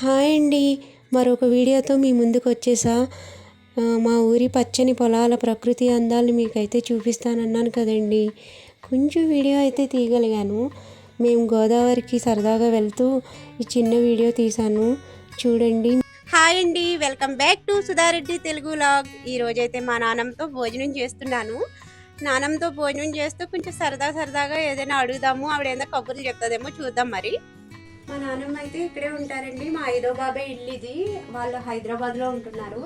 Hi అండి, మరొక వీడియోతో మీ ముందుకు వచ్చేసా. మా ఊరి పచ్చని పొలాల ప్రకృతి అందాలు మీకైతే చూపిస్తానన్నాను కదండి. కొంచెం వీడియో అయితే తీయగలిగాను. మేము గోదావరికి సరదాగా వెళ్తూ ఈ చిన్న వీడియో తీశాను, చూడండి. హాయ్ అండి, welcome back to Sudha Reddy Telugu vlog. ఈరోజైతే మా నాన్నమ్మతో భోజనం చేస్తున్నాను. నాన్నమ్మతో భోజనం చేస్తూ కొంచెం సరదాగా ఏదైనా అడుగుదాము, ఆవిడ ఏదైనా కబుర్లు చెప్తుందేమో చూద్దాం. మరి మా నాన్నమ్మ అయితే ఇక్కడే ఉంటారండి. మా ఐదో బాబాయ్ ఇల్లు ఇది. వాళ్ళు హైదరాబాద్లో ఉంటున్నారు,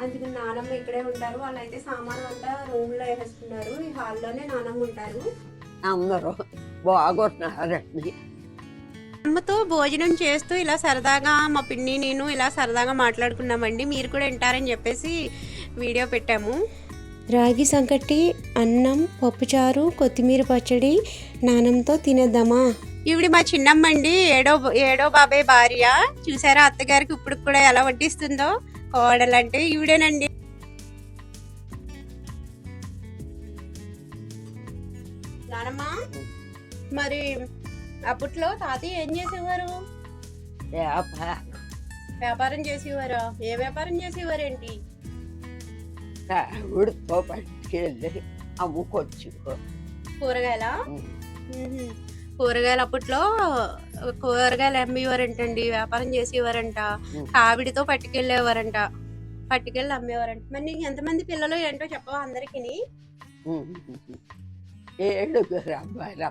అందుకని నాన్నమ్మ ఇక్కడే ఉంటారు. వాళ్ళు అయితే సామాన్ అంతా రూమ్లో వేసేస్తున్నారు. ఈ హాల్లోనే నాన్నమ్మ ఉంటారు. అందరూ బాగున్నారండి. అమ్మతో భోజనం చేస్తూ ఇలా సరదాగా మా పిన్ని నేను ఇలా సరదాగా మాట్లాడుకున్నామండి. మీరు కూడా వింటారని చెప్పేసి వీడియో పెట్టాము. రాగి సంకటి, అన్నం, పప్పుచారు, కొత్తిమీర పచ్చడి నాన్నంతో తినేద్దామా. ఈవిడ మా చిన్నమ్మ అండి, ఏడో బాబాయ్ భార్య. చూసారా అత్తగారికి ఇప్పుడు కూడా ఎలా వడ్డిస్తుందో. కోడలంటే ఈవిడేనండి. నానమ్మ, మరి అప్పట్లో తాతయ్య ఏం చేసేవారు? వ్యాపారం చేసేవారా? ఏ వ్యాపారం చేసేవారేంటి? ఉడితో పట్టుకెళ్ళి అమ్ముకొచ్చు. కూరగాయల కూరగాయలు అప్పట్లో కూరగాయలు అమ్మేవారంటండి, వ్యాపారం చేసేవారంట. కావిడితో పట్టుకెళ్ళి అమ్మేవారంట. మరి నీకు ఎంతమంది పిల్లలు ఏంటో చెప్పవా అందరికి? 7 అబ్బాయిలు.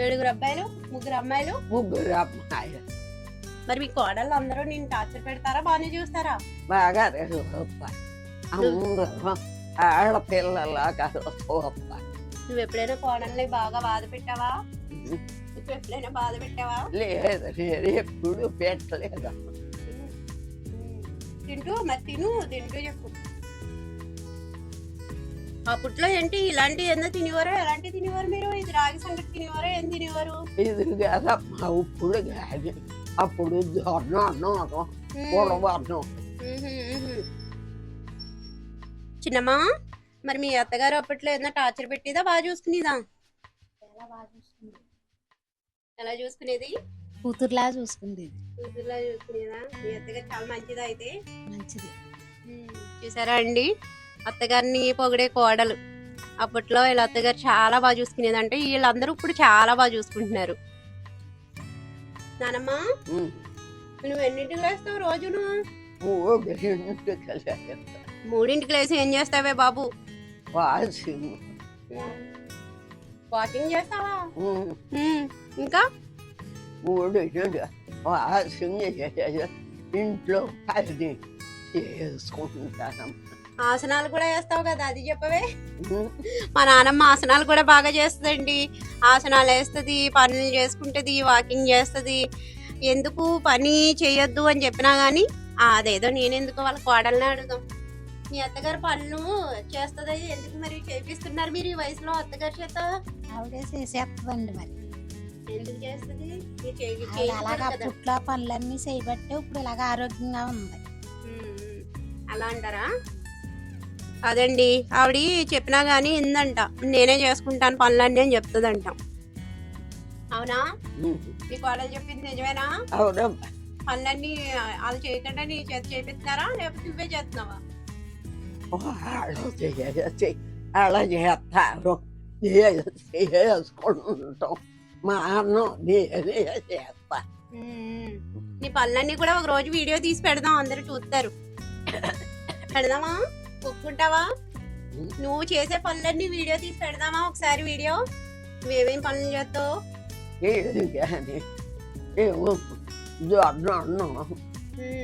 7 అబ్బాయిలు, 3 అమ్మాయిలు. 3 అమ్మాయిలు. మరి మీ కోడళ్ళు అందరూ నేను టార్చర్ పెడతారా, బాగానే చూస్తారా? బాగా అందరూ ఆడపిల్లలాగా. నువ్వు ఎప్పుడైనా కోడల్ని బాగా బాధ పెట్టావా? ఎప్పుడైనా బాధ పెట్టావా? లేదు, నేను ఎప్పుడు పెట్టలేదు. తింటూ చెప్పు. అప్పట్లో ఏంటి ఇలాంటి ఏందో తినేవారు? ఎలాంటి తినేవారు మీరు? ఇది రాగి సంగటి తినేవారు? ఏం తినేవారు? ఇది కాదమ్మా, ఇప్పుడు కాదు. అప్పుడు చిన్నమ్మా, మరి మీ అత్తగారు అప్పట్లో ఏదైనా టార్చర్ పెట్టేదా, బాగా చూసుకునేదా? ఎలా చూసుకునేది? కూతురులా చూసుకునేది. కూతురులా చూసుకునేదా? మీ అత్తగారు చాలా మంచిదా? అయితే మంచిది. చూసారా అండి, అత్తగారిని పొగిడే కోడలు. అప్పట్లో వీళ్ళ అత్తగారు చాలా బాగా చూసుకునేది. అంటే వీళ్ళందరూ ఇప్పుడు చాలా బాగా చూసుకుంటున్నారు. నానమ్మా, నువ్వు ఎన్నింటికి లేస్తావు రోజును? 3ంటికి లేసి ఏం చేస్తావే బాబు? వాకింగ్ చేస్తావా? ఇంకా ఇంట్లో పని చేసుకుంటాను. ఆసనాలు కూడా వేస్తావు కదా, అది చెప్పవే. మా నానమ్మ ఆసనాలు కూడా బాగా చేస్తుందండి. ఆసనాలు వేస్తుంది, పనులు చేసుకుంటుంది, వాకింగ్ చేస్తుంది. ఎందుకు పని చేయొద్దు అని చెప్పినా గానీ అదేదో నేనెందుకు వాళ్ళ కోడల్ని అడుగుదాం. మీ అత్తగారు పనులు చేస్తుంది, ఎందుకు మరి చేపిస్తున్నారు మీరు ఈ వయసులో అత్తగారి చేత? ఆవిడే చేసేస్తుందండి. మరి ఎందుకు చేస్తుంది? అలాగా పుట్ల పనులన్నీ చేయబట్టే ఇప్పుడు ఇలాగ ఆరోగ్యంగా ఉంది. అలా అంటారా? అదండి, ఆవిడ చెప్పినా గానీ ఇందంట, నేనే చేసుకుంటాను పనులన్నీ అని చెప్తుందంట. అవునా? మీ కోడలు చెప్పింది నిజమేనా? అవునమ్మా. పనులన్నీ వాళ్ళు చేయకుండా నీ చేత చేపిస్తున్నారా, లేకపోతే నువ్వే చేస్తున్నావా? అలా చేస్తారు, చేసుకుంటాం. మా అన్న నేనే చేస్తా. నీ పనులన్నీ కూడా ఒక రోజు వీడియో తీసి పెడదాం, అందరూ చూస్తారు. పెడదామా? ఒప్పుకుంటావా? నువ్వు చేసే పనులన్నీ వీడియో తీసి పెడదామా ఒకసారి? వీడియో నువ్వేమేం పనులు చేస్తావు? కానీ జొన్న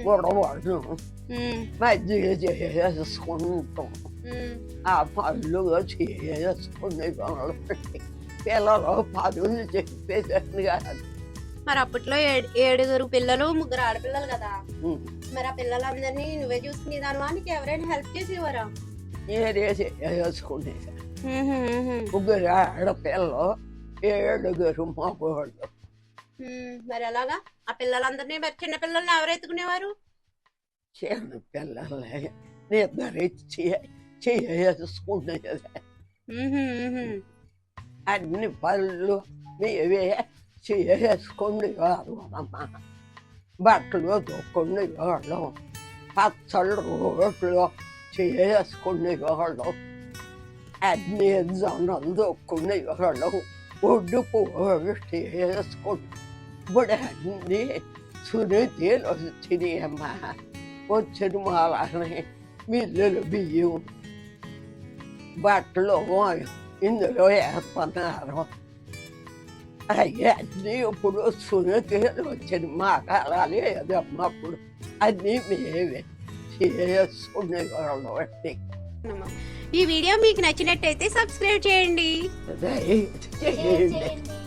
గొడవను మజ్జిగ చేసుకుంటాం. ఆ పనులు చేసుకునే పనులు పిల్లలు పనులు చెప్పేదాన్ని కాదు. మరి అప్పట్లో 7 పిల్లలు, 3 ఆడపిల్లలు కదా. మరి ఆ పిల్లలందరినీ నువ్వే చూసుకునేదానివా, నీకు ఎవరైనా హెల్ప్ చేసేవారా? నేనే చేసుకునేది. 3 ఆడపిల్లలు, 7 మగవాళ్ళు. మరి అలాగా ఆ పిల్లలందరినీ, మరి చిన్న పిల్లల్ని ఎవరు ఎత్తుకునేవారు? చిన్న పిల్లలే నిద్రించి చేసుకునేది. అన్ని పనులు మేమే చేసుకునేవారు అమ్మా. బట్టలు దొక్కునేవాళ్ళం, పచ్చళ్ళు రోడ్లు చేసుకునేవాళ్ళం, అన్ని జొన్నలు దొక్కునేవాళ్ళం, ఒడ్డు పువ్వులు చేసుకుని. ఇప్పుడు అన్నీ సునీతలు వచ్చినాయమ్మా. వచ్చిన వాళ్ళని మిల్లులు బియ్యం బట్టలు ఇందులో వేస్తున్నారు. అవన్నీ ఇప్పుడు సునీతలు వచ్చిన మా కాలాలు ఏదమ్మా. అప్పుడు అన్నీ మేమే చేసుకునేవాళ్ళం. అంటే ఈ వీడియో మీకు నచ్చినట్టయితే సబ్స్క్రైబ్ చేయండి. దయచేసి చేయండి.